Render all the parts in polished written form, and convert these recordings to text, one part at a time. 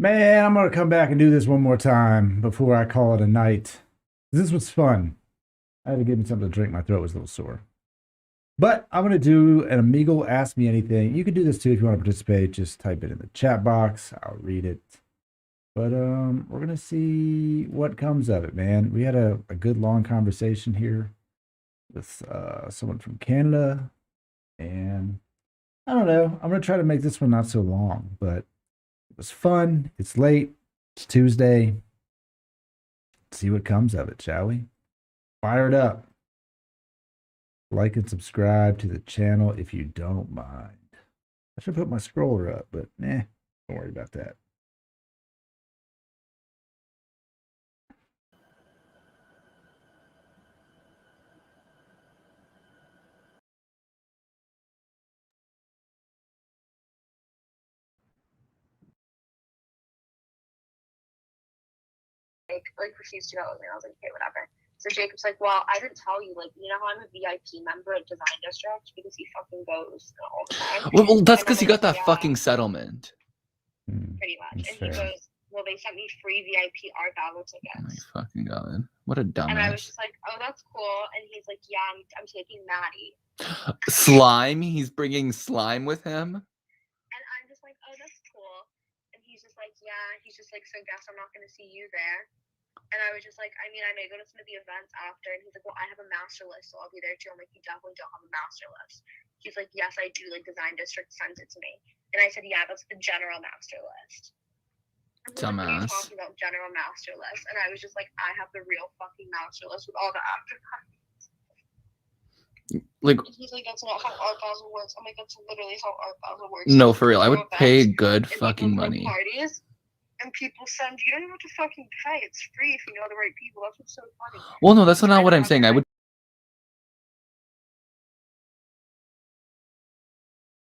Man, I'm gonna come back and do this one more time before I call it a night. This was fun. I had to give me something to drink. My throat was a little sore. But I'm gonna do an Amigo Ask Me Anything. You can do this too if you want to participate. Just type it in the chat box. I'll read it. But we're gonna see what comes of it, man. We had a good long conversation here with someone from Canada, and I don't know. I'm gonna try to make this one not so long, but it was fun. It's late. It's Tuesday. Let's see what comes of it, shall we? Fire it up. Like and subscribe to the channel if you don't mind. I should put my scroller up, but don't worry about that. Refused to go with me. I was like, okay, whatever. So Jacob's like, well, I didn't tell you, like, you know how I'm a VIP member at Design District because he fucking goes all the time. Well, that's because he got that fucking settlement. Pretty much. And he goes, well, they sent me free VIP Art Battle tickets. Oh my fucking god. What a dumbass. And I was just like, oh, that's cool. And he's like, yeah, I'm taking Maddie. Slime? He's bringing Slime with him? And I'm just like, oh, that's cool. And he's just like, yeah. He's just like, so guess I'm not going to see you there. And I was just like, I mean, I may go to some of the events after. And he's like, well, I have a master list, so I'll be there too. I'm like, you definitely don't have a master list. He's like, yes, I do. Like, Design District sends it to me. And I said, yeah, that's the general master list. Dumbass. Like, what are you talking about, general master list? And I was just like, I have the real fucking master list with all the aftercards. Like, he's like, that's not how Art Basel works. I'm like, that's literally how Art Basel works. No, for real. I would pay good fucking money. Parties, and people send, you don't even have to fucking pay. It's free if you know the right people. That's what's so funny. Well, no, that's not what I'm saying. I would.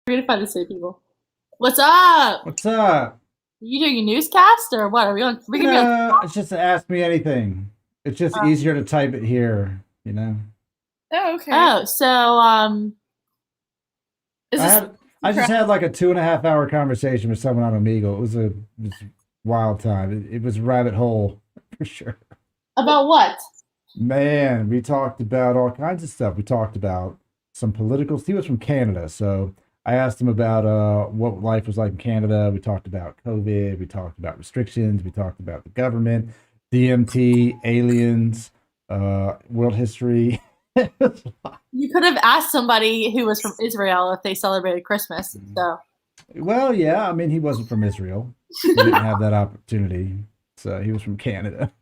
We're gonna find the same people. What's up? What's up? Are you doing a newscast or what? Are we on? It's just to Ask Me Anything. It's just easier to type it here, you know. Oh, okay. Oh, so I just had like a 2.5 hour conversation with someone on Amigo. It was a wild time. It was a rabbit hole for sure. About what? Man, we talked about all kinds of stuff. We talked about some political. He was from Canada, so I asked him about what life was like in Canada. We talked about COVID. We talked about restrictions. We talked about the government, DMT, aliens, world history. You could have asked somebody who was from Israel if they celebrated Christmas. So, well, yeah, I mean, he wasn't from Israel. He didn't have that opportunity, so he was from Canada.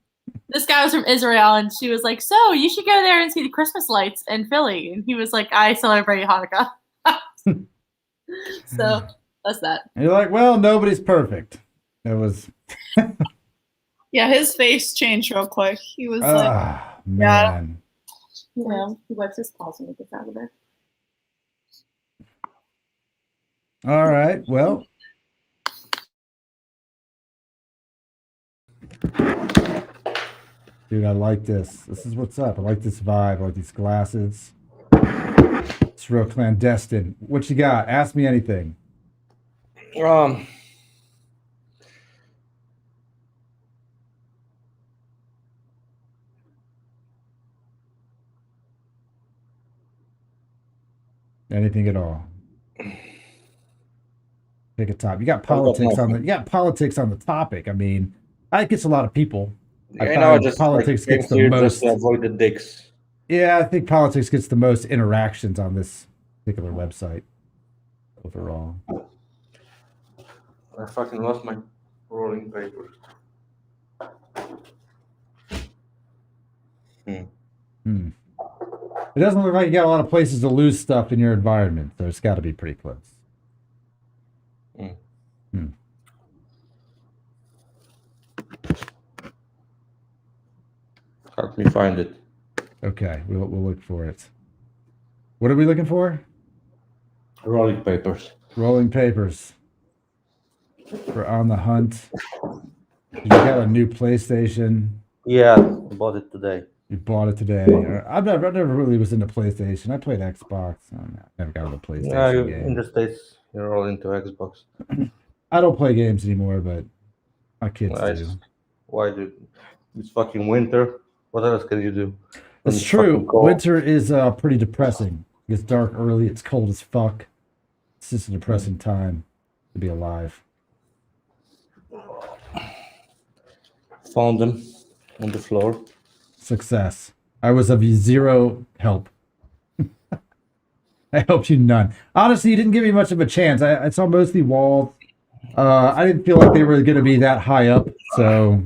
This guy was from Israel, and she was like, "So you should go there and see the Christmas lights in Philly." And he was like, "I celebrate Hanukkah." So that's that. And you're like, well, nobody's perfect. It was. Yeah, his face changed real quick. He was like, man. Yeah, he wipes his paws and gets out of there. All right, well. Dude, I like this. This is what's up. I like this vibe. I like these glasses. It's real clandestine. What you got? Ask me anything. Anything at all. Pick a top. You got politics on the. You got politics on the topic. I mean, that gets a lot of people. I know, just politics gets the most. Just avoid the dicks. Yeah, I think politics gets the most interactions on this particular website overall. I fucking lost my rolling paper. It doesn't look like you got a lot of places to lose stuff in your environment, so it's got to be pretty close. Help me find it. Okay, we'll look for it. What are we looking for? Rolling papers. Rolling papers. We're on the hunt. You got a new PlayStation. Yeah, I bought it today. You bought it today. I never really was into PlayStation. I played Xbox. I never got into PlayStation game. In the States, you're all into Xbox. I don't play games anymore, but My kids Nice. do. Why do it's fucking winter? What else can you do? When It's it's true. fucking cold? Winter is pretty depressing. It gets dark early. It's cold as fuck. It's just a depressing time to be alive. Found them on the floor. Success. I was of zero help. I helped you none. Honestly, you didn't give me much of a chance. I saw mostly walls. I didn't feel like they were going to be that high up, so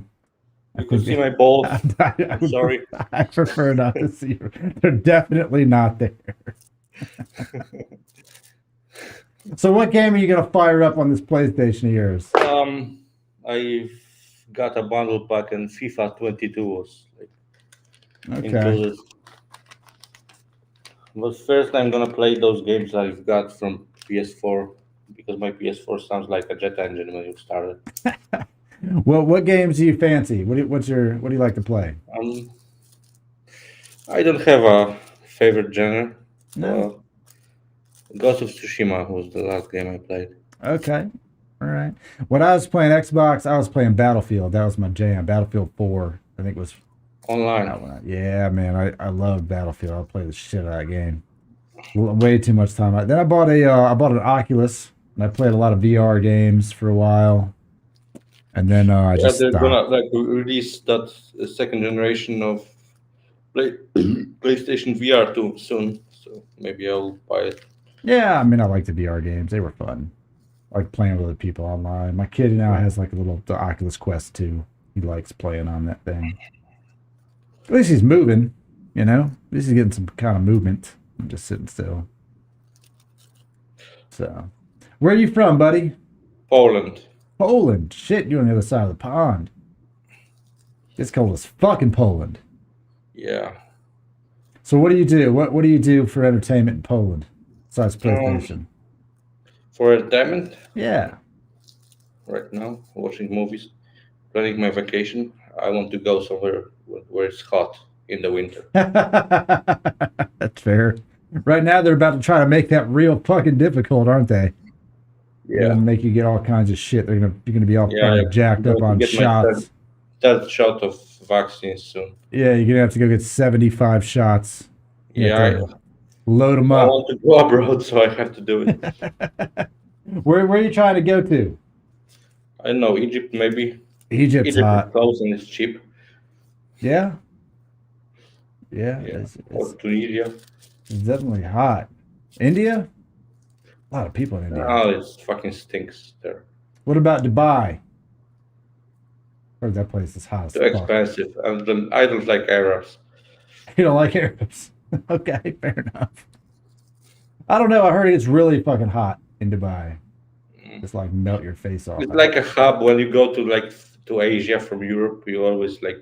You can see my balls. I would Sorry. I prefer not to see her. They're definitely not there. So what game are you going to fire up on this PlayStation of yours? I got a bundle pack and FIFA 22 was like Okay. included. But first, I'm gonna play those games I've got from PS4 because my PS4 sounds like a jet engine when you start it. Well, what games do you fancy? What do you like to play? I don't have a favorite genre. No. Ghost of Tsushima was the last game I played. Okay. All right. When I was playing Xbox, I was playing Battlefield. That was my jam. Battlefield 4, I think was Online. that one. Yeah, man. I love Battlefield. I play the shit out of that game. Way too much time. Then I bought an Oculus, and I played a lot of VR games for a while. And then I Yeah, just they're stopped. gonna like release that second generation of PlayStation VR too soon. So maybe I'll buy it. Yeah, I mean, I like the VR games. They were fun. I like playing with other people online. My kid now has like the Oculus Quest 2. He likes playing on that thing. At least he's moving, you know? At least he's getting some kind of movement. I'm just sitting still. So, where are you from, buddy? Poland. Poland. Shit, you're on the other side of the pond. It's cold as fucking Poland. Yeah. So what do you do? What do you do for entertainment in Poland besides PlayStation? For entertainment, Yeah. right now, watching movies, planning my vacation. I want to go somewhere where it's hot in the winter. That's fair. Right now, they're about to try to make that real fucking difficult, aren't they? They're Yeah. gonna make you get all kinds of shit. You're gonna be all Yeah, fucking jacked I'm up going on to get my shots. Third shot of vaccine soon. Yeah, you're gonna have to go get 75 shots. You Yeah, have to load them I up. want to go abroad, so I have to do it. Where are you trying to go to? I don't know, Egypt maybe. Egypt's Egypt hot. is close and it's cheap. Yeah. Yeah, Yeah. it's Or Tunisia. definitely hot. India? A lot of people in India. Oh, it fucking stinks there. What about Dubai? Heard that place is hot as Too fuck. expensive. I don't like Arabs. You don't like Arabs? Okay, fair enough. I don't know. I heard it's really fucking hot in Dubai. Just like melt your face off. It's like a hub when you go to Asia from Europe. You always like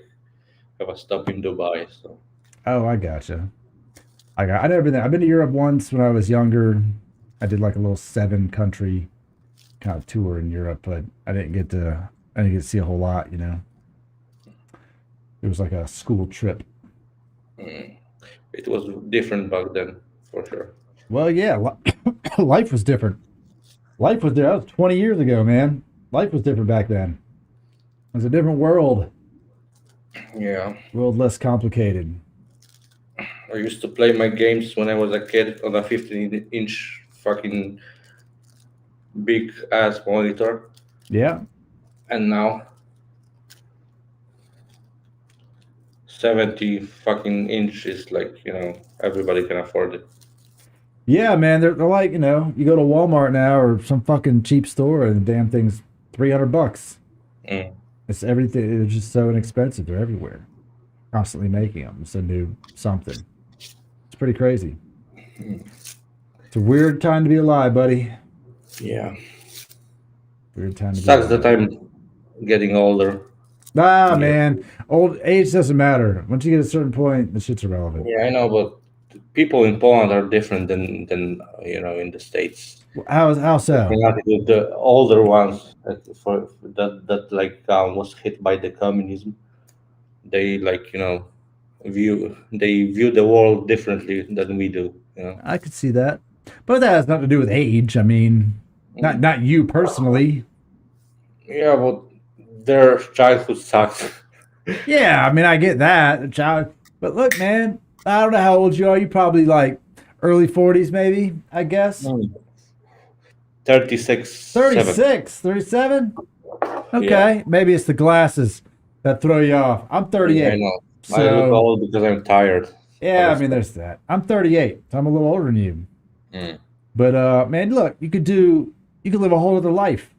have a stop in Dubai. So Oh, I gotcha. I never been there. I've been to Europe once when I was younger. I did like a little 7-country kind of tour in Europe, but I didn't get to see a whole lot, you know. It was like a school trip. it was different back then, for sure. Well, yeah, life was different. Life was there. That was 20 years ago, man. Life was different back then. It was a different world. Yeah. World less complicated. I used to play my games when I was a kid on a 15-inch fucking big ass monitor, Yeah. and now 70 fucking inch is like, everybody can afford it. Yeah, man. They're like, you know, you go to Walmart now or some fucking cheap store and the damn thing's $300. Mm. It's everything. It's just so inexpensive. They're everywhere. Constantly making them. It's a new something. It's pretty crazy. It's a weird time to be alive, buddy. Yeah. Weird time to be Sucks alive. that I'm getting older. Ah, man. Old age doesn't matter. Once you get a certain point, the shit's irrelevant. Yeah, I know, but people in Poland are different than in the States. How so? The older ones that was hit by the communism, they view the world differently than we do. I could see that. But that has nothing to do with age. I mean, not you personally. Yeah, but their childhood sucks. Yeah, I mean, I get that, child. But look, man, I don't know how old you are. You probably like early 40s, maybe, I guess. 36. 36, 37? Okay, Yeah. maybe it's the glasses that throw you off. I'm 38. I know. I So, look old because I'm tired. yeah, I mean, there's that. I'm 38, so I'm a little older than you. Mm. But man, look, you could live a whole other life.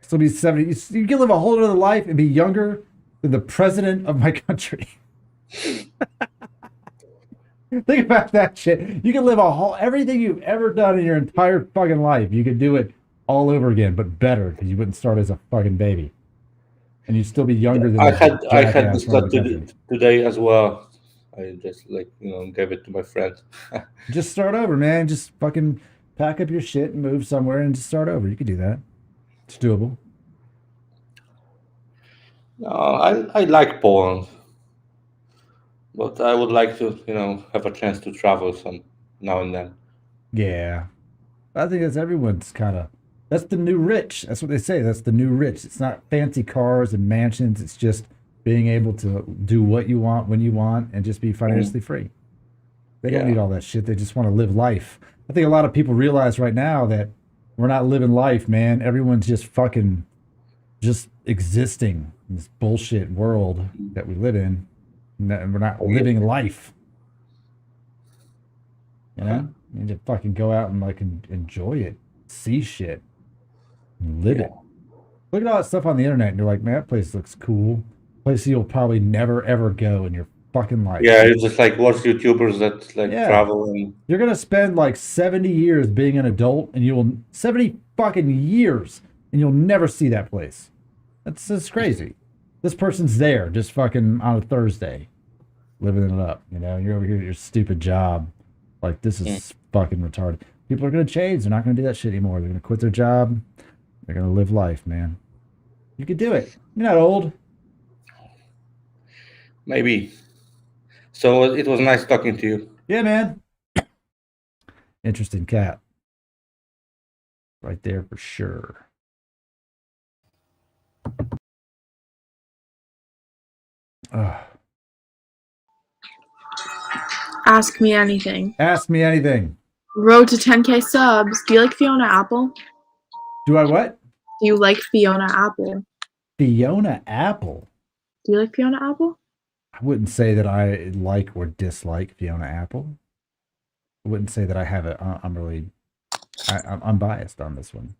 Still be 70. You can live a whole other life and be younger than the president of my country. Think about that shit. You can live everything you've ever done in your entire fucking life. You could do it all over again, but better because you wouldn't start as a fucking baby, and you'd still be younger than I the had jackass this running thought the country. today as well. I just gave it to my friend. Just start over, man. Just fucking pack up your shit and move somewhere and just start over. You could do that. It's doable. No, I like Poland, but I would like to have a chance to travel some now and then. Yeah. I think that's everyone's that's the new rich. That's what they say. That's the new rich. It's not fancy cars and mansions. It's just being able to do what you want when you want and just be financially free. They don't Yeah. need all that shit. They just want to live life. I think a lot of people realize right now that we're not living life, man. Everyone's just fucking just existing in this bullshit world that we live in. And we're not living life. You know? You need to fucking go out and enjoy it. See shit. And live it. Look at all that stuff on the internet and you're like, man, that place looks cool. Place you'll probably never ever go in your fucking life. Yeah, it's just like watch YouTubers that travel and You're gonna spend like 70 years being an adult and 70 fucking years and you'll never see that place. That's crazy. This person's there just fucking on a Thursday, living it up, you know, and you're over here at your stupid job. Like, this is fucking retarded. People are gonna change. They're not gonna do that shit anymore. They're gonna quit their job. They're gonna live life, man. You could do it. You're not old. maybe. So it was nice talking to you. Yeah, man. Interesting cat. Right there for sure. Ask me anything. Ask me anything. Road to 10K subs. Do you like Fiona Apple? Do I what? Do you like Fiona Apple? Fiona Apple. Do you like Fiona Apple? I wouldn't say that I like or dislike Fiona Apple. I wouldn't say that I have it. I'm biased on this one.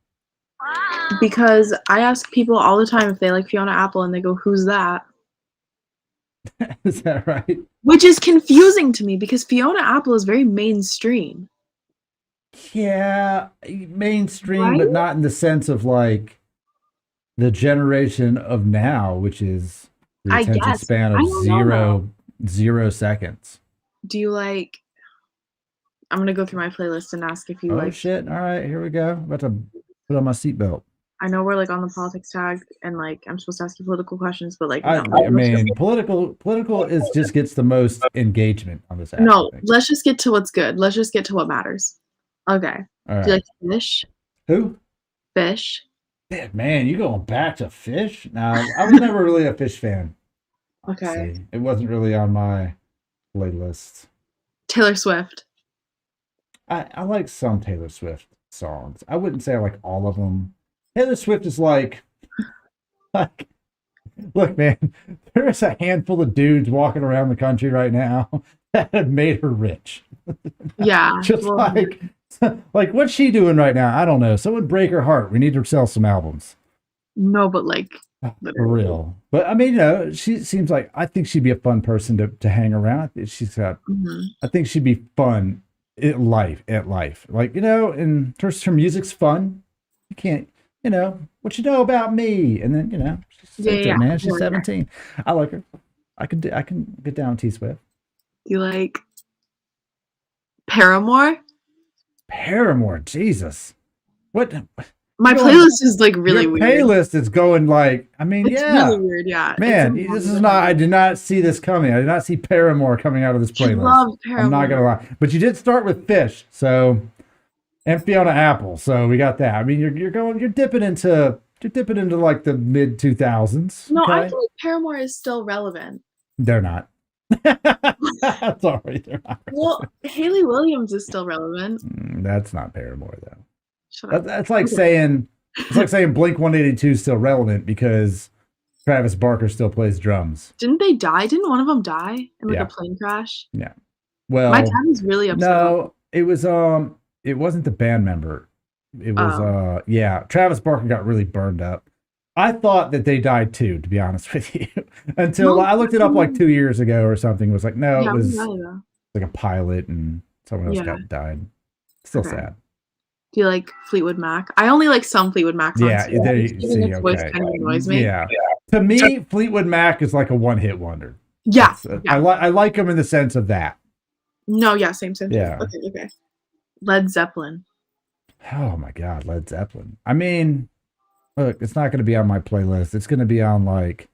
Because I ask people all the time if they like Fiona Apple and they go, who's that? Is that right? Which is confusing to me because Fiona Apple is very mainstream. Yeah, mainstream, Right? but not in the sense of like the generation of now, which is the I attention guess. span I of don't know. 0 seconds. Do you like... I'm going to go through my playlist and ask if you Oh like... shit! All right, here we go. About to put on my seatbelt. I know we're like on the politics tag and like I'm supposed to ask you political questions, but like I no, mean, political is just gets the most engagement on this app. no, I think. let's just get to what's good. Let's just get to what matters. Okay. All Do you right. like fish? Who? Fish. Yeah, man, you going back to fish? No, I was never really a fish fan. Okay. See, it wasn't really on my playlist. Taylor Swift. I like some Taylor Swift songs. I wouldn't say I like all of them. Taylor Swift is like, look, man, there's a handful of dudes walking around the country right now that have made her rich. Yeah. Just well, like what's she doing right now? I don't know. Someone break her heart. We need to sell some albums. no, but like For literally. real. But I mean, you know, she seems like, I think she'd be a fun person to hang around. She's got, Mhm. I think she'd be fun at life. Like, you know, and her music's fun. You can't, you know, what you know about me. And then, you know, she's Yeah, 17, yeah, man. She's yeah. 17. I like her. I can get down with T Swift. Do you like Paramore? Paramore, Jesus. What? My Your- playlist is like really Your weird. playlist is going like, I mean, It's yeah. really weird, yeah. Man, It's this is not, I did not see this coming. I did not see Paramore coming out of this I playlist. love Paramore. I'm not gonna lie, but you did start with Fish, so, and Fiona Apple, so we got that. I mean, you're dipping into You're dipping into like the mid 2000s. No, I okay? feel like Paramore is still relevant. They're not. Sorry, they're not. Well, Haley Williams is still relevant. That's not Paramore though. Shut up. That's like Okay. saying Blink 182 is still relevant because Travis Barker still plays drums. Didn't they die? Didn't one of them die in like Yeah. a plane crash? Well, My dad was really upset. no, it wasn't the band member. It was Oh. yeah, Travis Barker got really burned up. I thought that they died too, to be honest with you. Until No, I looked it up like 2 years ago or something. It was like, no, Yeah, it was really, though. like a pilot and someone else Yeah. died. Still Okay. sad. Do you like Fleetwood Mac? I only like some Fleetwood Mac songs. Yeah, too. there you Even see, its voice okay. kind of annoys me. Yeah. To me, Fleetwood Mac is like a one-hit wonder. Yeah. I like them in the sense of that. No, yeah, same. Yeah. Okay. Led Zeppelin. Oh my God, Led Zeppelin. I mean, look, it's not going to be on my playlist. It's going to be on like,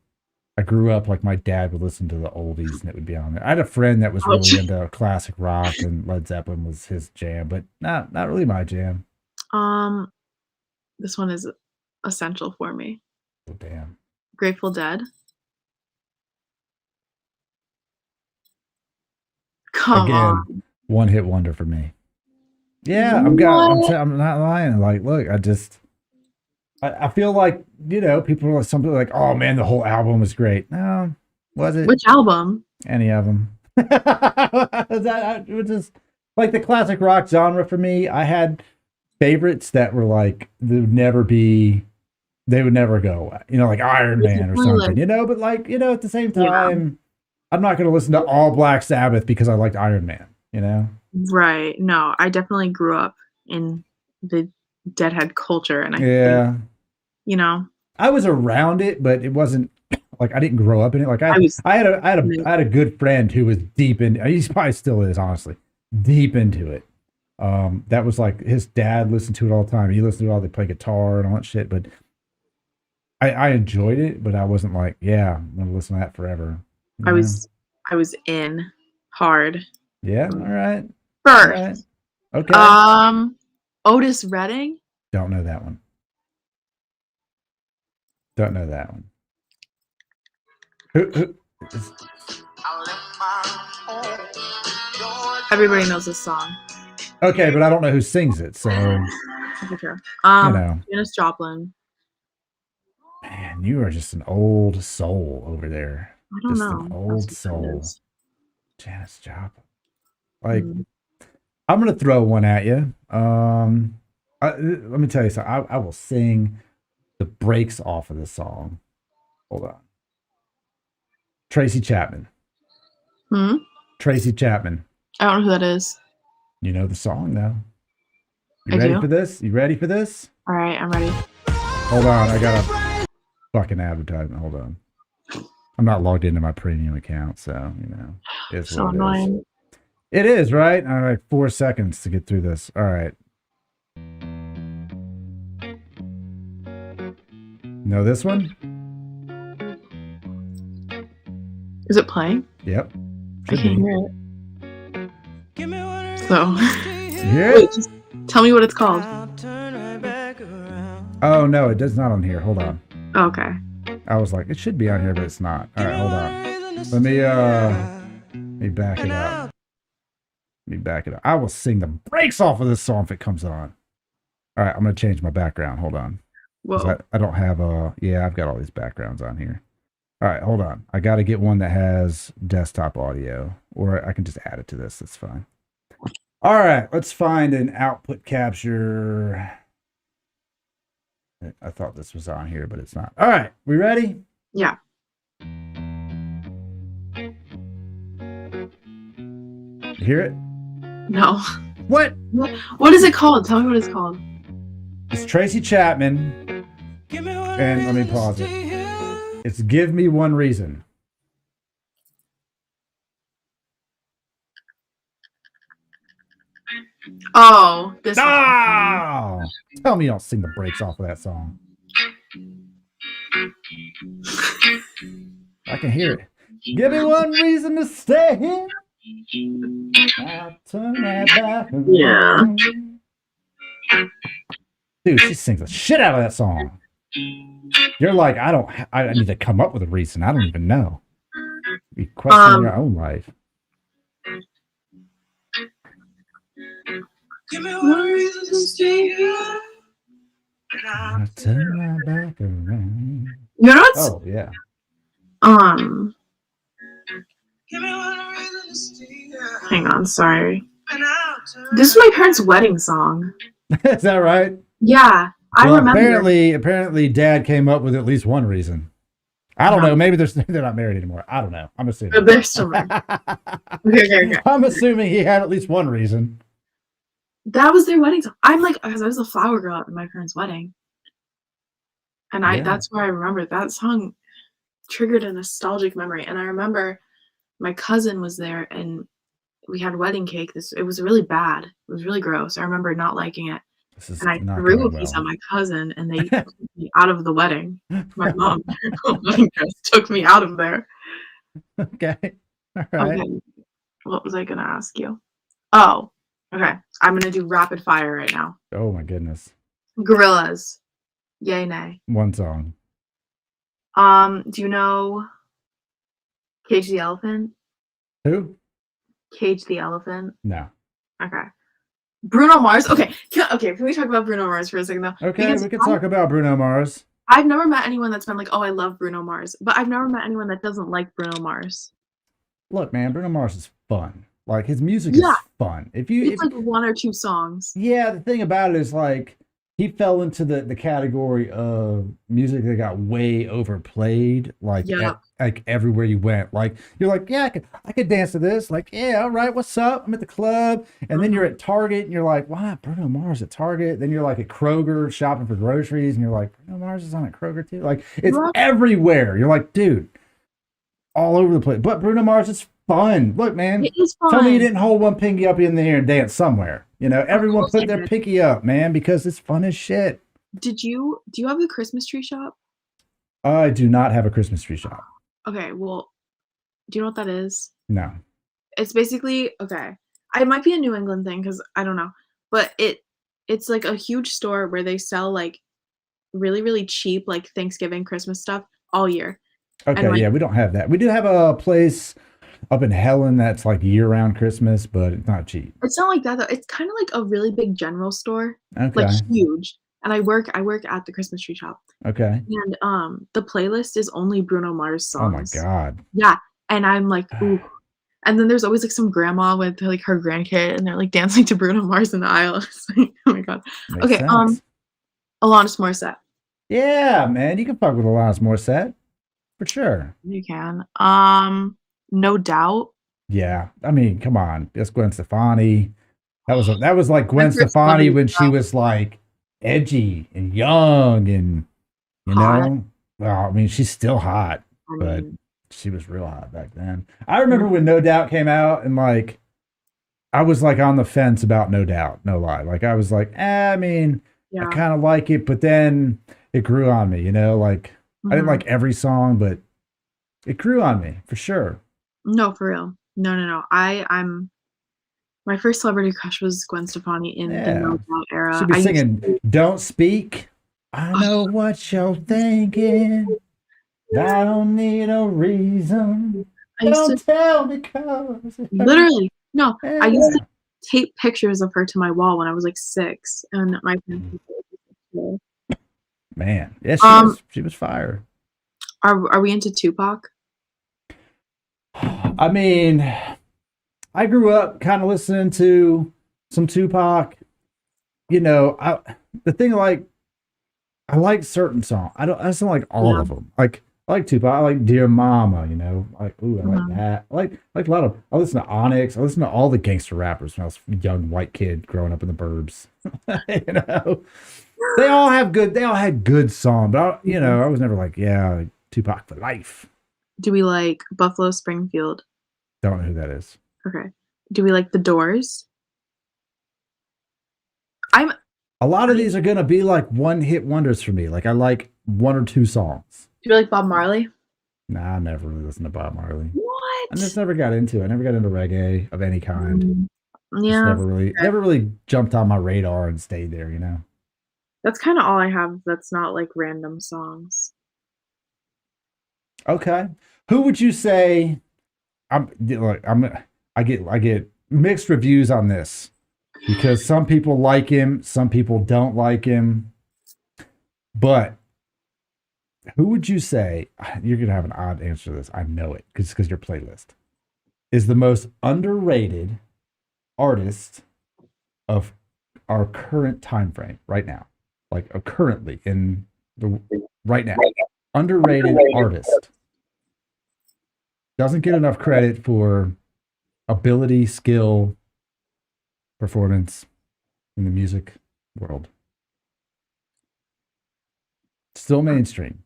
I grew up like my dad would listen to the oldies and it would be on there. I had a friend that was really into classic rock and Led Zeppelin was his jam, but not really my jam. This one is essential for me. Oh, damn. Grateful Dead. Come Again, on. one hit wonder for me. Yeah, What? I'm not lying. Like, look, I feel like, some people are like, oh man, the whole album was great. No, was it? Which album? Any of them? It was just like the classic rock genre for me. I had favorites that were like they would never go away. Like Iron Man or something. But like at the same time, I'm not going to listen to all Black Sabbath because I liked Iron Man. Right. No, I definitely grew up in the Deadhead culture, and I Yeah. think, I was around it, but it wasn't like I didn't grow up in it. Like I had a good friend who was deep in. He probably still is, honestly, deep into it. That was like his dad listened to it all the time. He listened to it all. They play guitar and all that shit. But I enjoyed it, but I wasn't like, yeah, I'm gonna listen to that forever. I was in hard. Yeah. All right. First. Okay. Otis Redding. Don't know that one. Don't know that one. Who Everybody knows this song. Okay, but I don't know who sings it, so For sure. know. Janis Joplin. Man, you are just an old soul over there. I don't Just know. an old That's what it soul. is. Janis Joplin. Like, Mm. I'm gonna throw one at you. Let me tell you something. I will sing the breaks off of this song. Hold on. Tracy Chapman. Hmm? Tracy Chapman. I don't know who that is. You know the song now. You I ready do. for this? You ready for this? All right, I'm ready. Hold on, I got a fucking advertisement. Hold on. I'm not logged into my premium account, so it's So what it is. annoying. It is, right? All right, 4 seconds to get through this. All right. Know this one? Is it playing? Yep. I Should can't be. hear it. So, You hear it? wait, just tell me what it's called. Oh no, it does not on here. Hold on. Oh, okay. I was like, it should be on here, but it's not. All right, hold on. Let me back it up. Let me back it up. I will sing the brakes off of this song if it comes on. All right, I'm gonna change my background. Hold on. 'Cause Whoa. I don't have I've got all these backgrounds on here. All right, hold on. I got to get one that has desktop audio, or I can just add it to this. That's fine. All right, let's find an output capture. I thought this was on here, but it's not. All right, we ready? Yeah. You hear it? No. What? What is it called? Tell me what it's called. It's Tracy Chapman. And let me pause it. It's Give Me One Reason. Oh, this one. Oh! Tell me you don't sing the brakes off of that song. I can hear it. Give me one reason to stay here. I'll turn right back around. Yeah. Dude, she sings the shit out of that song. You're like, I need to come up with a reason. I don't even know. You question your own life. Give me one reason to stay here. I turn my back around. You know what's Oh yeah. Give me one reason to stay here. hang on, sorry. And I'll turn This is my parents' wedding song. Is that right? Yeah, I Well, remember. apparently, Dad came up with at least one reason. I don't know. Maybe they're not married anymore. I don't know. I'm assuming. But they're still married. Okay. I'm assuming he had at least one reason. That was their wedding song. I'm like, because I was a flower girl at my parents' wedding. And Yeah. that's where I remember that song triggered a nostalgic memory. And I remember my cousin was there and we had wedding cake. It was really bad. It was really gross. I remember not liking it. This is And I not threw a going piece well. at my cousin and they took me out of the wedding. My mom wedding dress took me out of there. Okay. All right. Okay. What was I gonna ask you? Oh, okay. I'm gonna do rapid fire right now. Oh my goodness. Gorillas. Yay, nay. One song. Do you know Cage the Elephant? Who? Cage the Elephant. No. Okay. Bruno Mars. Okay. Can we talk about Bruno Mars for a second though? Okay, Because we can talk about Bruno Mars. I've never met anyone that's been like, oh, I love Bruno Mars, but I've never met anyone that doesn't like Bruno Mars. Look, man, Bruno Mars is fun. Like his music Yeah. is fun. It's like one or two songs. Yeah, the thing about it is like he fell into the category of music that got way overplayed, like Yeah. like everywhere you went. Like you're like, yeah, I could dance to this. Like, yeah, all right, what's up? I'm at the club, and then you're at Target, and you're like, why Bruno Mars at Target? Then you're like at Kroger shopping for groceries, and you're like, Bruno Mars is on at Kroger too. Like it's Right. everywhere. You're like, dude, all over the place. But Bruno Mars is fun. Look, man. It is fun. Tell me you didn't hold one pinky up in the air and dance somewhere. You know, everyone course I put their did. pinky up, man, because it's fun as shit. Do you have a Christmas tree shop? I do not have a Christmas tree shop. Okay, well, do you know what that is? No. It's basically okay. It might be a New England thing because I don't know, but it's like a huge store where they sell like really really cheap like Thanksgiving Christmas stuff all year. Okay, like- yeah, we don't have that. We do have a place up in Helen that's like year-round Christmas, but it's not cheap. It's not like that though. It's kind of like a really big general store, Okay. like huge. And I work at the Christmas tree shop, Okay. and the playlist is only Bruno Mars Oh my songs. God. Yeah, and I'm like, ooh. And then there's always like some grandma with like her grandkid, and they're like dancing to Bruno Mars in the aisle. It's like, oh my God. Makes Okay, sense. Alanis Morissette. Yeah, man, you can fuck with Alanis Morissette for sure. You can. No Doubt. Yeah, I mean, come on, that's Gwen Stefani. That was like Gwen That's her Stefani funny when she stuff. was like edgy and young and you Hot. know. Well, I mean, she's still hot, I but mean, she was real hot back then. I remember when No Doubt came out, and like I was like on the fence about No Doubt, no lie. Like I was like, I mean, yeah. I kind of like it, but then it grew on me, you know. Like I didn't Mhm. like every song, but it grew on me for sure. No, for real. No. I'm my first celebrity crush was Gwen Stefani in the Yeah. No Doubt era. She'd be I used singing to- "Don't Speak." I know what you're thinking. I don't need a reason. I used Don't to tell me 'cause it hurts. literally no. I used Yeah. to tape pictures of her to my wall when I was like 6, and my parents. Man, yeah, she was fire. Are we into Tupac? I mean, I grew up kind of listening to some Tupac. You know, I like certain songs. I just don't like all Yeah. of them. Like I like Tupac. I like Dear Mama. You know, like ooh, I like Mhm. that. I like a lot of. I listen to Onyx. I listen to all the gangster rappers when I was a young white kid growing up in the burbs. You know, they all had good songs, but I was never like, yeah, Tupac for life. Do we like Buffalo Springfield? Don't know who that is. Okay. Do we like The Doors? A lot of these are gonna be like one hit wonders for me. Like I like one or two songs. Do you like Bob Marley? Nah, I never really listened to Bob Marley. What? I just never got into it. I never got into reggae of any kind. Just Yeah. never really jumped on my radar and stayed there, you know. That's kind of all I have that's not like random songs. Okay. Who would you say? I get mixed reviews on this because some people like him, some people don't like him. But who would you say, you're gonna have an odd answer to this? I know it because your playlist is the most underrated artist of our current time frame right now, like currently in the right now, underrated artist. Doesn't get enough credit for ability, skill, performance in the music world. Still mainstream.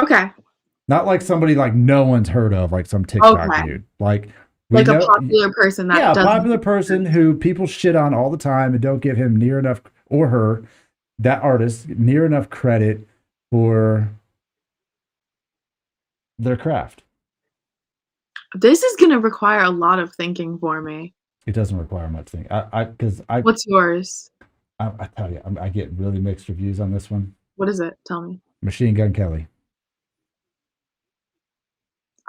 Okay. Not like somebody like no one's heard of, like some TikTok Okay. dude. Like we Like a know, popular person that yeah, a doesn't. popular person who people shit on all the time and don't give him near enough, or her, that artist, near enough credit for their craft. This is gonna require a lot of thinking for me. It doesn't require much thing. Because What's yours? I tell you, I get really mixed reviews on this one. What is it? Tell me. Machine Gun Kelly.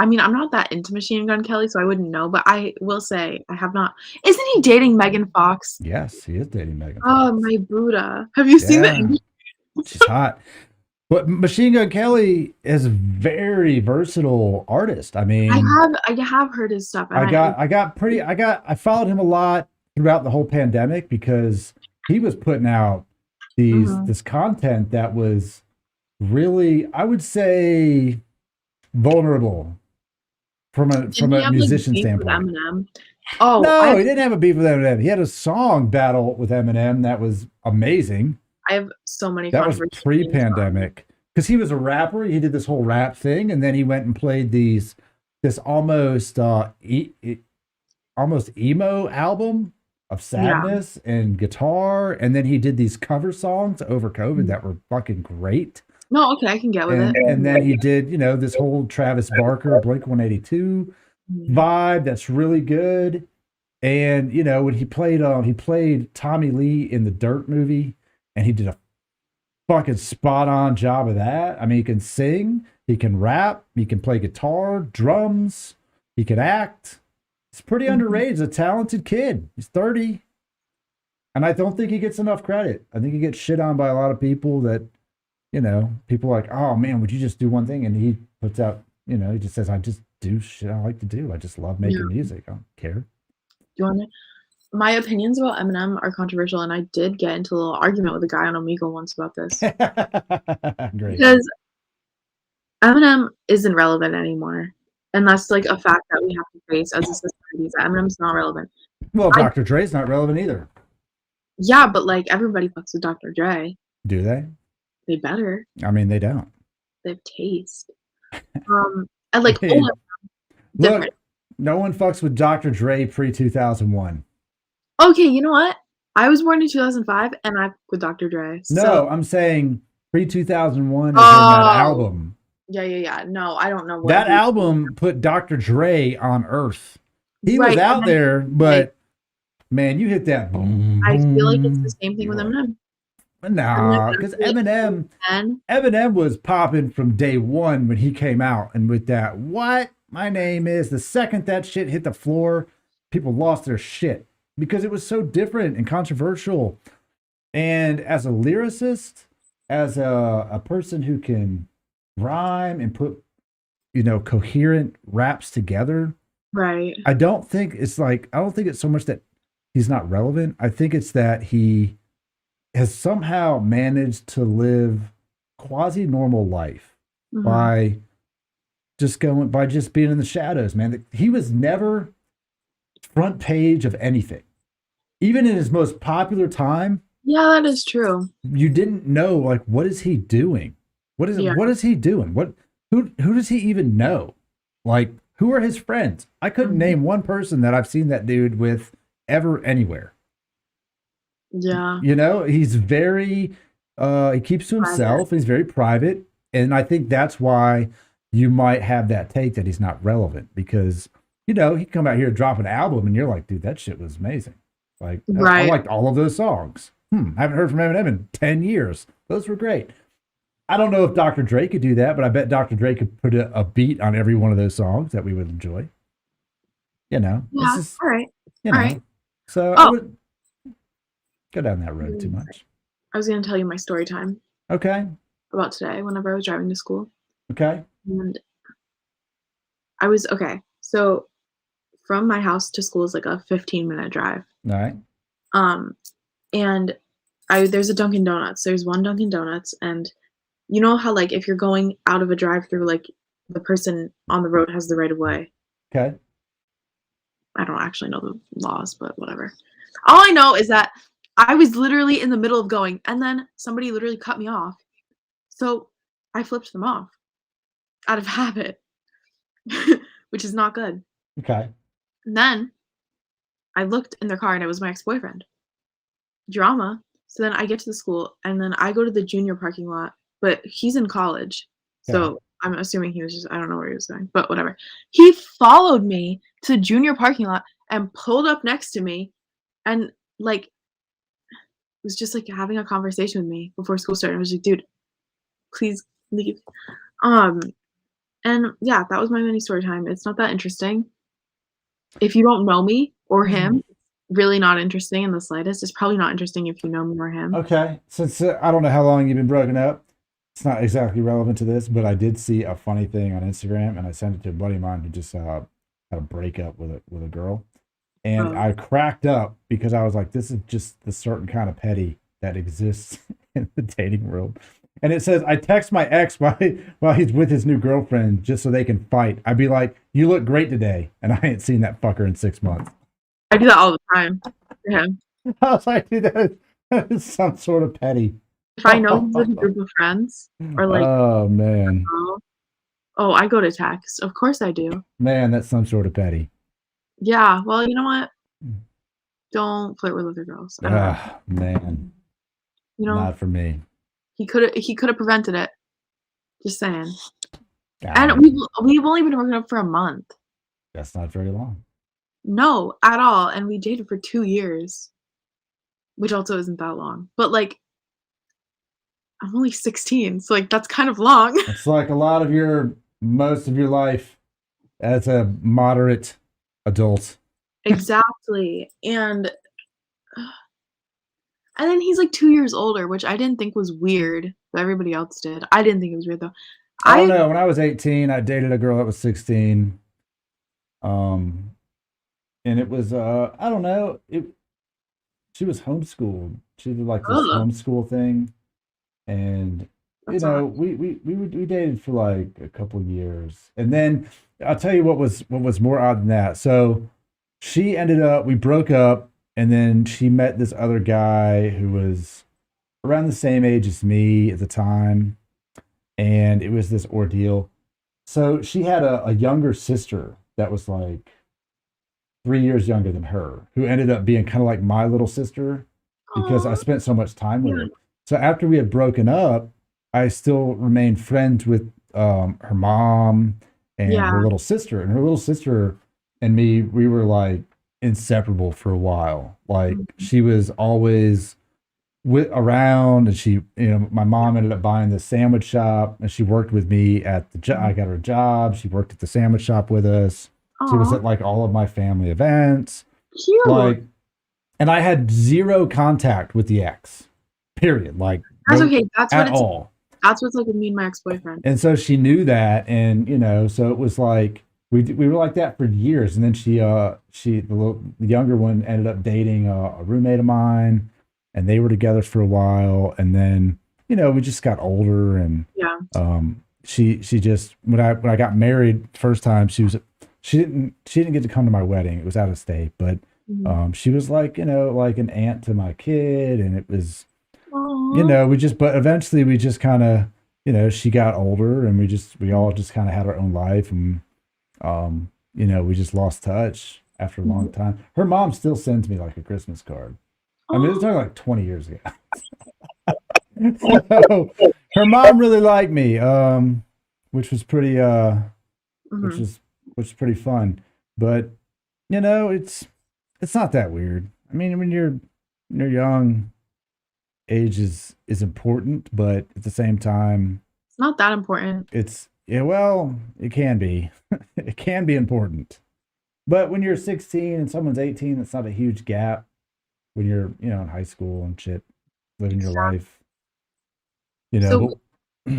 I mean, I'm not that into Machine Gun Kelly, so I wouldn't know, but I will say I have not. Isn't he dating Megan Fox? Yes, he is dating Megan. Oh, Fox. my Buddha. Have you seen Yeah. that? She's hot. But Machine Gun Kelly is a very versatile artist. I mean, I have heard his stuff. and I followed him a lot throughout the whole pandemic because he was putting out this content that was really, I would say, vulnerable from a Didn't he have, musician beef with standpoint. Eminem? Oh, No, he didn't have a beef with Eminem. He had a song battle with Eminem that was amazing. I have so many. That was controversial pre-pandemic because he was a rapper. He did this whole rap thing, and then he went and played this almost almost emo album of sadness and guitar, and then he did these cover songs over COVID that were fucking great. No, okay, I can get with And, it. and then he did, this whole Travis Barker, Blink 182 vibe that's really good. And when he played Tommy Lee in the Dirt movie, and he did a fucking spot on job of that. I mean, he can sing, he can rap, he can play guitar, drums, he can act. He's pretty underrated. He's a talented kid. He's 30. And I don't think he gets enough credit. I think he gets shit on by a lot of people that, people are like, oh man, would you just do one thing? And he puts out, he just says, I just do shit I like to do. I just love making music. I don't care. Do you want to? My opinions about Eminem are controversial, and I did get into a little argument with a guy on Omegle once about this. Great. Because Eminem isn't relevant anymore. And that's like a fact that we have to face as a society, is that Eminem's not relevant. Well, Dr. Dre's not relevant either. Yeah, but like everybody fucks with Dr. Dre. Do they? They better. I mean, they don't. They have taste. And like Hey, old different. Look, no one fucks with Dr. Dre pre-2001. Okay, you know what? I was born in 2005, and I with Dr. Dre. No, So, I'm saying pre-2001 is in that Oh. album. yeah. No, I don't know what That he- album put Dr. Dre on Earth. He was Right, out and there, but man, you hit that boom. I feel like it's the boom. same thing with Eminem. Nah, because And Eminem was popping from day one when he came out, and with that, what my name is, the second that shit hit the floor, people lost their shit because it was so different and controversial. And as a lyricist, as a person who can rhyme and put, coherent raps together, right. I don't think it's so much that he's not relevant. I think it's that he has somehow managed to live quasi normal life Mhm. by just being in the shadows, man. He was never front page of anything. Even in his most popular time, Yeah, that is true. you didn't know, like, what is he doing? What is Yeah. what is he doing? Who does he even know? Like, who are his friends? I couldn't Mhm. name one person that I've seen that dude with ever anywhere. Yeah. He's very he keeps to himself. He's very private, and I think that's why you might have that take that he's not relevant, because he come out here, drop an album, and you're like, dude, that shit was amazing. Like, I Right. liked all of those songs. Haven't heard from Eminem in 10 years. Those were great. I don't know if Dr. Dre could do that, but I bet Dr. Dre could put a beat on every one of those songs that we would enjoy. You know, Yeah. this is, All right. you know. Alright. So I Oh. would go down that road too much. I was gonna tell you my story time Okay. about today whenever I was driving to school. Okay. And I was okay. So from my house to school is like a 15-minute drive. All right. And there's a Dunkin' Donuts. There's one Dunkin' Donuts, and you know how like if you're going out of a drive-through, like the person on the road has the right of way. Okay. I don't actually know the laws, but whatever. All I know is that I was literally in the middle of going, and then somebody literally cut me off. So I flipped them off out of habit, which is not good. Okay. And then I looked in their car, and it was my ex-boyfriend. Drama. So then I get to the school, and then I go to the junior parking lot, but he's in college. So I'm assuming he was just, I don't know where he was going, but whatever. He followed me to the junior parking lot and pulled up next to me and like was just like having a conversation with me before school started. I was like, dude, please leave. And yeah, that was my mini story time. It's not that interesting. If you don't know me or him, really not interesting in the slightest. It's probably not interesting if you know me or him. Okay. Since I don't know how long you've been broken up, it's not exactly relevant to this, but I did see a funny thing on Instagram, and I sent it to a buddy of mine who just had a breakup with a girl, and Oh. I cracked up because I was like, "This is just the certain kind of petty that exists in the dating world." And it says, "I text my ex while he's with his new girlfriend just so they can fight. I'd be like, 'You look great today,' and I ain't seen that fucker in 6 months." I do that all the time to him. I was like, "Dude, that is some sort of petty." If I know he's with a group of friends or like, Oh man. oh, I go to text. Of course I do. Man, that's some sort of petty. Yeah. Well, you know what? Don't flirt with other girls. I don't know. Ah, man, You know, not for me. he could have prevented it. Just saying. Ah, And we've only been working up for a month. that's not very long. No, at all. And we dated for 2 years, which also isn't that long. But like, I'm only 16, so like that's kind of long. It's like most of your life as a moderate adult. Exactly. And then he's like 2 years older, which I didn't think was weird, but everybody else did. I didn't think it was weird though. I don't know. When I was 18, I dated a girl that was 16. And it was I don't know. She was homeschooled. She did like this Ugh. homeschool thing. And That's you know, odd. we dated for like a couple years, and then I'll tell you what was more odd than that. So we broke up, and then she met this other guy who was around the same age as me at the time, and it was this ordeal. So she had a younger sister that was like 3 years younger than her, who ended up being kind of like my little sister because I Aw. spent so much time with her. So after we had broken up, I still remained friends with her mom and Yeah. her little sister. And her little sister and me, we were like inseparable for a while. Like she was always around, and she, my mom ended up buying the sandwich shop, and she worked with me at the job. I got her a job. She worked at the sandwich shop with us. She was Aw, at like all of my family events. cute. Like, and I had zero contact with the ex. Period. Like That's no- okay. That's what at it's all. that's what's like with me and my ex-boyfriend. And so she knew that, and so it was like we were like that for years. And then the younger one ended up dating a roommate of mine, and they were together for a while. And then we just got older, and Yeah. she just when I got married first time, she didn't get to come to my wedding. It was out of state, but Mhm. she was like like an aunt to my kid, and it was. Aw. But eventually we just kind of, she got older, and we all just kind of had our own life, and, we just lost touch after a long time. Her mom still sends me like a Christmas card. I mean, it's only like 20 years ago. So, her mom really liked me, which was pretty, Mhm. which was pretty fun. But, it's not that weird. I mean, when you're young, age is important, but at the same time, It's not that important. it's yeah, well, it can be. It can be important. But when you're 16 and someone's 18, it's not a huge gap when you're, in high school and shit, living your Exactly. life. You know, So but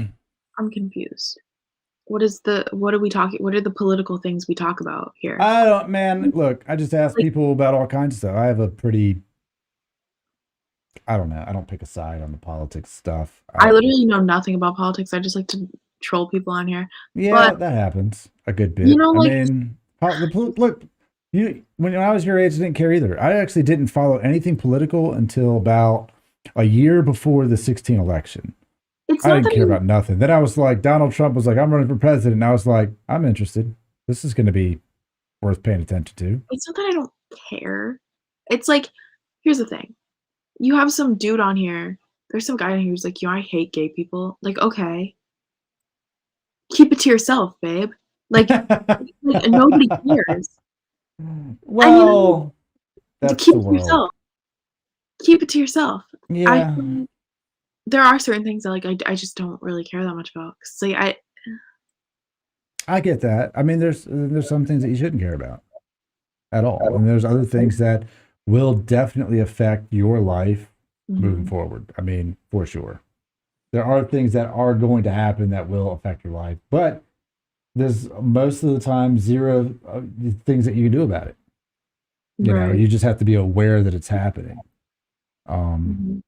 I'm confused. What are we talking? What are the political things we talk about here? I don't, man, look, I just ask people about all kinds of stuff. I have a pretty, I don't know, I don't pick a side on the politics stuff. I literally know nothing about politics. I just like to troll people on here. Yeah, but- that happens a good bit. like- I mean, look, when I was your age, I didn't care either. I actually didn't follow anything political until about a year before the 2016 election. It's I not didn't that care about nothing. Then I was like, Donald Trump was like, I'm running for president. And I was like, I'm interested. This is going to be worth paying attention to. It's not that I don't care. It's like, here's the thing. You have some dude on here. There's some guy on here who's like, I hate gay people. Like, okay. Keep it to yourself, babe. Like nobody cares. Well, that's Keep the it to world. yourself. Keep it to yourself. Yeah. There are certain things that I just don't really care that much about. 'Cause, like I get that. I mean, there's some things that you shouldn't care about at all, and there's other things that will definitely affect your life moving forward. I mean, for sure, there are things that are going to happen that will affect your life, but there's most of the time zero things that you can do about it. You know, you just have to be aware that it's happening.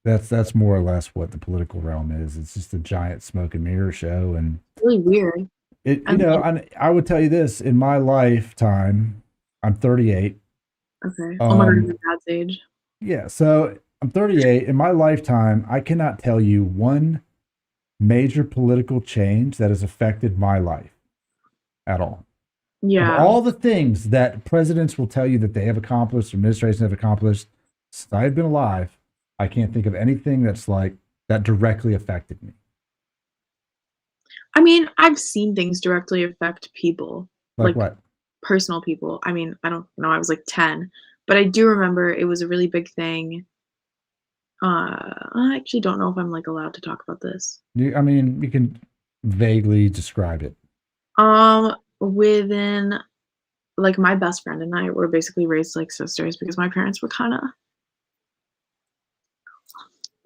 That's more or less what the political realm is. It's just a giant smoke and mirror show, and really weird. I would tell you this: in my lifetime, I'm 38. Okay. Oh my god, Um, your dad's age. Yeah, so I'm 38. In my lifetime, I cannot tell you one major political change that has affected my life at all. Yeah. Of all the things that presidents will tell you that they have accomplished, administrations have accomplished, since I've been alive, I can't think of anything that's like that directly affected me. I mean, I've seen things directly affect people. Like what? Personal people. I mean, I don't know, I was like 10, but I do remember it was a really big thing. I actually don't know if I'm like allowed to talk about this. I mean, you can vaguely describe it. Within like my best friend and I were basically raised like sisters because my parents were kind of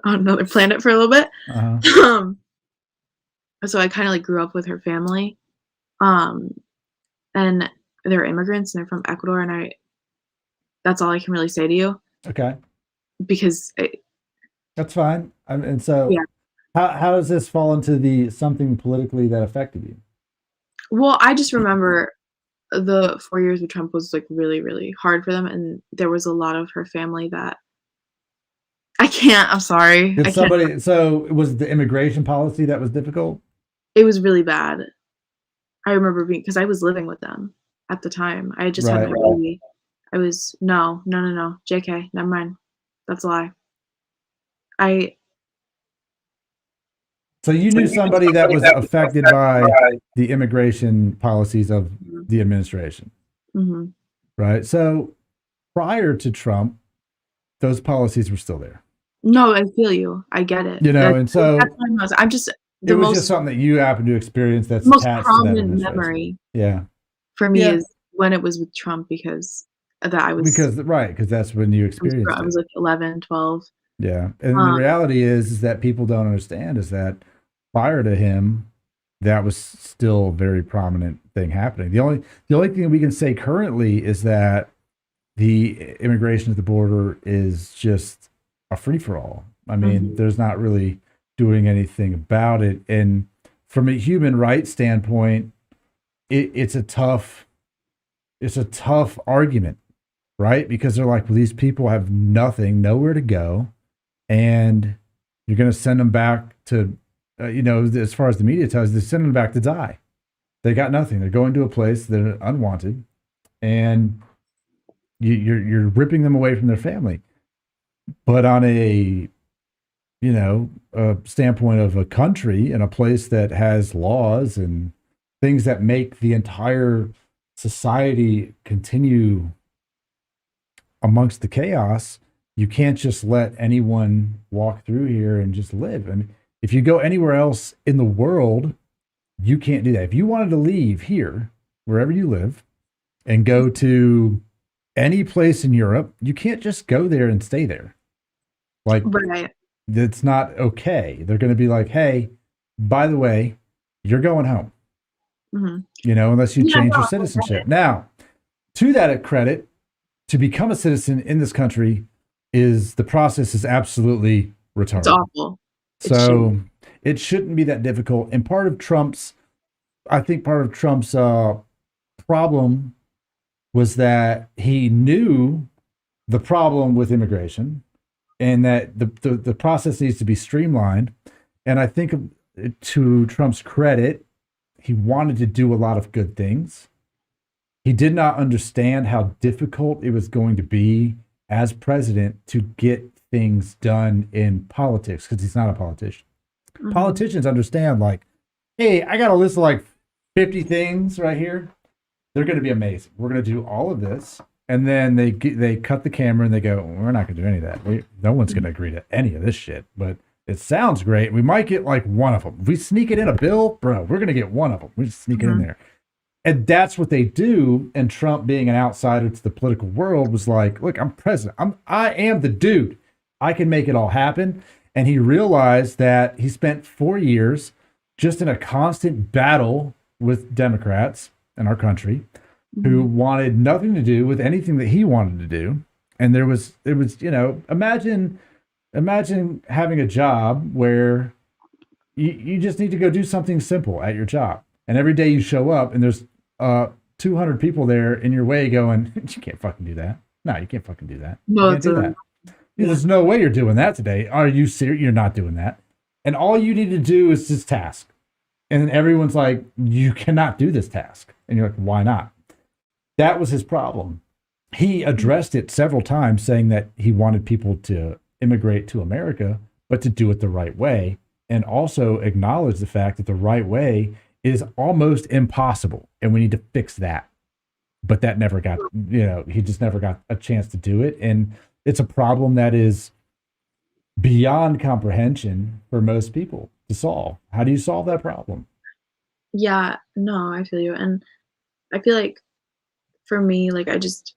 on another planet for a little bit. So I kind of like grew up with her family. And they're immigrants and they're from Ecuador, and that's all I can really say to you. Okay. Because that's fine. And so yeah. How does this fall into something politically that affected you? Well, I just remember the 4 years with Trump was like really, really hard for them, and there was a lot of her family that I can't. I'm sorry. So it was the immigration policy that was difficult? It was really bad. I remember because I was living with them at the time. I had just had my baby. I was no. JK, never mind. That's a lie. So you knew somebody that was affected by the immigration policies of the administration, right? So prior to Trump, those policies were still there. No, I feel you. I get it. And so I'm just it was just something that you happened to experience that's most attached prominent to that memory. Yeah. For me is when it was with Trump because that's when you experienced it. I was like 11, 12. Yeah. And the reality is that people don't understand is that prior to him, that was still a very prominent thing happening. The only thing we can say currently is that the immigration at the border is just a free-for-all. I mean, there's not really doing anything about it. And from a human rights standpoint, it's a tough argument, right? Because they're like, well, these people have nowhere to go, and you're going to send them back to, as far as the media tells, they send them back to die. They got nothing. They're going to a place that are unwanted, and you're ripping them away from their family. But on a standpoint of a country and a place that has laws and things that make the entire society continue amongst the chaos, You can't just let anyone walk through here and just live. I mean, if you go anywhere else in the world, you can't do that. If you wanted to leave here, wherever you live, and go to any place in Europe, you can't just go there and stay there. Like, Right. that's not okay. They're going to be like, hey, by the way, you're going home, Hmm. unless you Yeah, change no, your I get citizenship. it. Now, to that credit, to become a citizen in this country the process is absolutely retarded. It's awful. It So it shouldn't be that difficult. And I think part of Trump's problem was that he knew the problem with immigration and that the process needs to be streamlined. And I think to Trump's credit, he wanted to do a lot of good things. He did not understand how difficult it was going to be as president to get things done in politics because he's not a politician. Mhm. Politicians understand, like, hey, I got a list of like 50 things right here. They're going to be amazing. We're going to do all of this. And then they cut the camera and they go, we're not going to do any of that. No one's going to agree to any of this shit. But it sounds great. We might get like one of them. If we sneak it in a bill, bro, we're going to get one of them. We just sneak it in there. And that's what they do. And Trump, being an outsider to the political world, was like, look, I'm president. I am the dude. I can make it all happen. And he realized that he spent 4 years just in a constant battle with Democrats in our country who wanted nothing to do with anything that he wanted to do. And it was, imagine having a job where you just need to go do something simple at your job. And every day you show up and there's 200 people there in your way going, you can't fucking do that. No, you can't fucking do that. No, You can't do that. There's no way you're doing that today. Are you serious? You're not doing that. And all you need to do is this task. And then everyone's like, you cannot do this task. And you're like, why not? That was his problem. He addressed it several times, saying that he wanted people to immigrate to America, but to do it the right way. And also acknowledge the fact that the right way is almost impossible. And we need to fix that. But that never got, he just never got a chance to do it. And it's a problem that is beyond comprehension for most people to solve. How do you solve that problem? Yeah, no, I feel you. And I feel like for me, like I just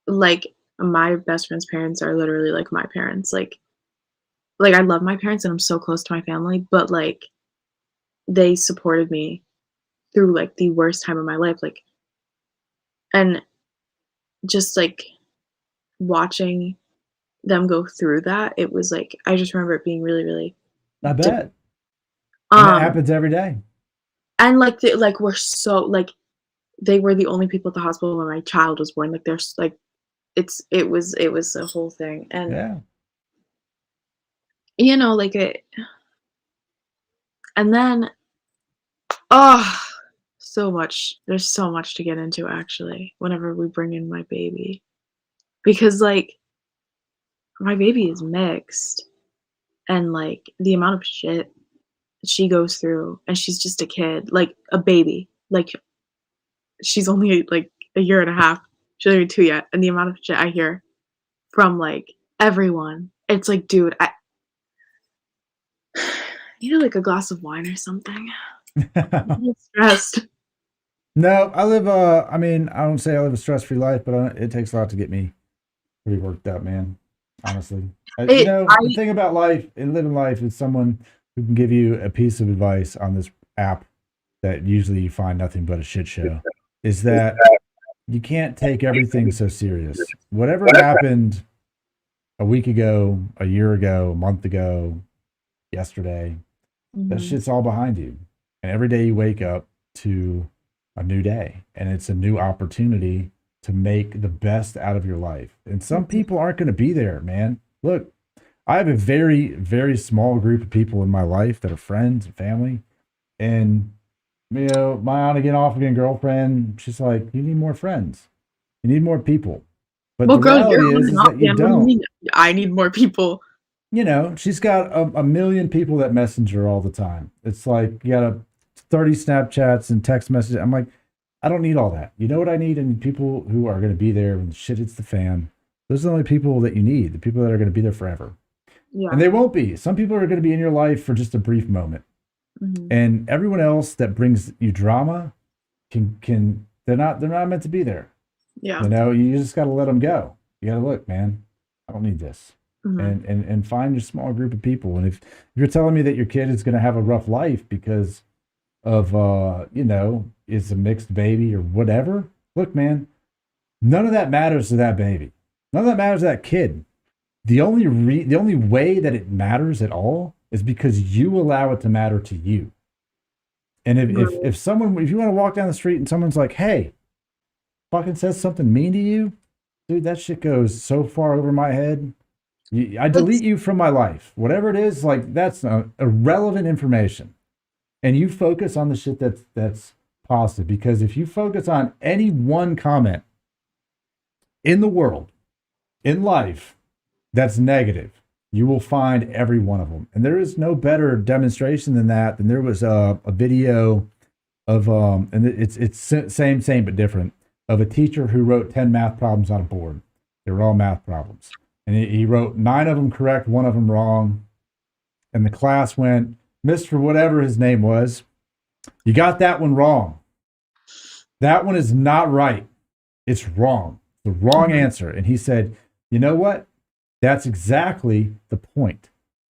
like my best friend's parents are literally like my parents. Like I love my parents and I'm so close to my family, but like they supported me through like the worst time of my life. Like, and just like watching them go through that, it was like I just remember it being really, really I bet. And it happens every day. And like we're so like they were the only people at the hospital when my child was born. Like there's like it was a whole thing. And yeah, like it, and then so much. There's so much to get into actually whenever we bring in my baby, because like my baby is mixed, and like the amount of shit she goes through, and she's just a kid, like a baby, like she's only like a year and a half, she's not even 2 yet, and the amount of shit I hear from like everyone, it's like, dude, I like a glass of wine or something. I'm stressed. No, I live I don't say I live a stress-free life, but it takes a lot to get me pretty worked up, man. Honestly. The thing about life and living life is someone who can give you a piece of advice on this app that usually you find nothing but a shit show, is that you can't take everything so serious. Whatever happened a week ago, a year ago, a month ago, yesterday, that shit's all behind you. And every day you wake up to a new day, and it's a new opportunity to make the best out of your life. And some people aren't going to be there, man. Look, I have a very, very small group of people in my life that are friends and family. And, my on again, off again girlfriend, she's like, you need more friends. You need more people. But the reality is that you don't. I need more people. She's got a million people that message her all the time. It's like you got 30 Snapchats and text messages. I'm like, I don't need all that. You know what I need? And people who are going to be there when shit hits the fan, Those are the only people that you need, the people that are going to be there forever. Yeah. And they won't be. Some people are going to be in your life for just a brief moment. Mhm. And everyone else that brings you drama can they're not meant to be there. Yeah. You know, you just got to let them go. You got to look, man, I don't need this. Mhm. And find your small group of people. And if you're telling me that your kid is going to have a rough life because of you know, is a mixed baby or whatever, look, man, none of that matters to that baby. None of that matters to that kid. The only way that it matters at all is because you allow it to matter to you. And if you want to walk down the street and someone's like, hey, fucking says something mean to you, dude, that shit goes so far over my head. I delete you from my life. Whatever it is, like, that's irrelevant information. And you focus on the shit that's positive. Because if you focus on any one comment in the world, in life, that's negative, you will find every one of them. And there is no better demonstration than that. Than there was a video of and it's same but different, of a teacher who wrote 10 math problems on a board. They were all math problems, and he wrote 9 of them correct, 1 of them wrong. And the class went, Mr. Whatever his name was, you got that one wrong. That one is not right. It's wrong. The wrong answer. And he said, you know what? That's exactly the point.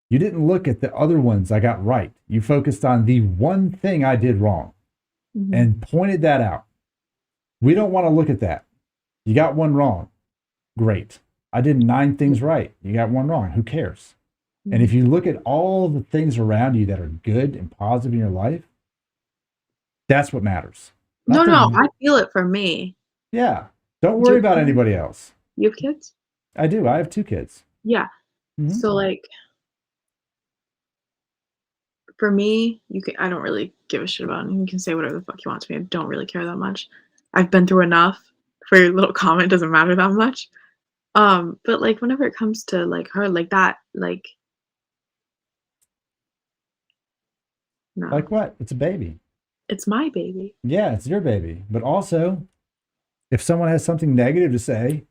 You didn't look at the other ones I got right. You focused on the one thing I did wrong and pointed that out. We don't want to look at that. You got one wrong. Great. I did 9 things right. You got one wrong. Who cares? And if you look at all the things around you that are good and positive in your life, that's what matters. No, Not the- I feel it for me. Yeah. Don't worry about anybody else. You have kids? I do. I have 2 kids. Yeah. Mhm. So like for me, I don't really give a shit about it. You can say whatever the fuck you want to me. I don't really care that much. I've been through enough for your little comment doesn't matter that much. But like whenever it comes to like her, like that, like no. Like what? It's a baby. It's my baby. Yeah, it's your baby. But also, if someone has something negative to say,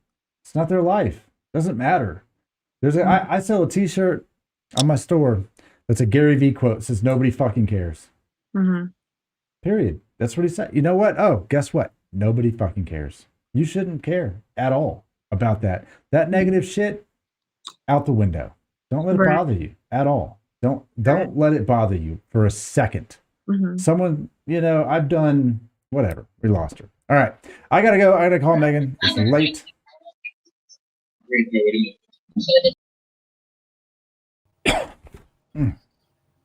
it's not their life. Doesn't matter. I sell a t-shirt on my store that's a Gary Vee quote. It says, nobody fucking cares. Mm-hmm. Period. That's what he said. You know what? Oh, guess what? Nobody fucking cares. You shouldn't care at all about that. That negative shit, out the window. Don't let it bother you at all. Don't let it bother you for a second. Mm-hmm. Someone, you know, I've done whatever. We lost her. All right. I gotta go. I gotta call Megan. It's late.